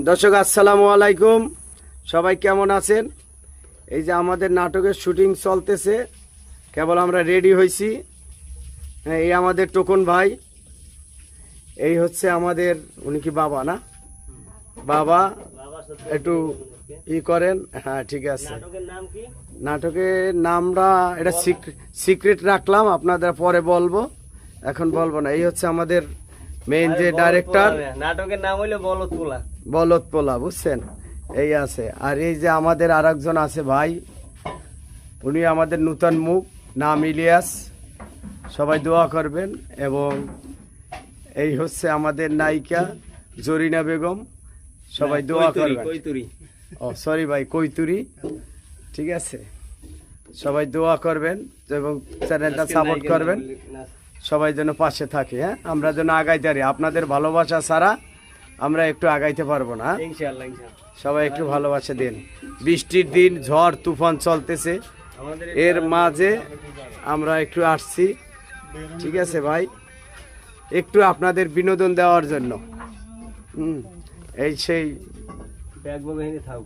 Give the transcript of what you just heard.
দর্শক আসসালামু আলাইকুম, সবাই কেমন আছেন? এই যে আমাদের নাটকের শুটিং চলতেছে, কেবল আমরা রেডি হয়েছি। এই আমাদের টোকন ভাই, এই হচ্ছে আমাদের, উনি কি বাবা না? বাবা একটু ই করেন। হ্যাঁ ঠিক আছে। নাটকের নামটা এটা সিক্রেট রাখলাম, আপনাদের পরে বলবো, এখন বলবো না। এই হচ্ছে আমাদের মেইন যে ডাইরেক্টর, নাটকের নাম হইলো বলদপোলা। বলদপোলা, বুঝছেন? এই আছে। আর এই যে আমাদের আরেকজন আছে ভাই, উনি আমাদের নূতন মুখ, নাম ইলিয়াস, সবাই দোয়া করবেন। এবং এই হচ্ছে আমাদের নায়িকা জরিনা বেগম, সবাই দোয়া করবেন। ও সরি ভাই, কৈতুরি, ঠিক আছে। সবাই দোয়া করবেন এবং চ্যানেলটা সাপোর্ট করবেন, সবাই যেন পাশে থাকে। হ্যাঁ, আমরা যেন আগাইতে পারি। আপনাদের ভালোবাসা ছাড়া আমরা একটু আগাইতে পারবো না। সবাই একটু ভালোবাসা দিন। বৃষ্টির দিন, ঝড় তুফান চলতেছে, এর মাঝে আমরা একটু আসছি, ঠিক আছে ভাই, একটু আপনাদের বিনোদন দেওয়ার জন্য। এই সেই ব্যাগ বগে থাক।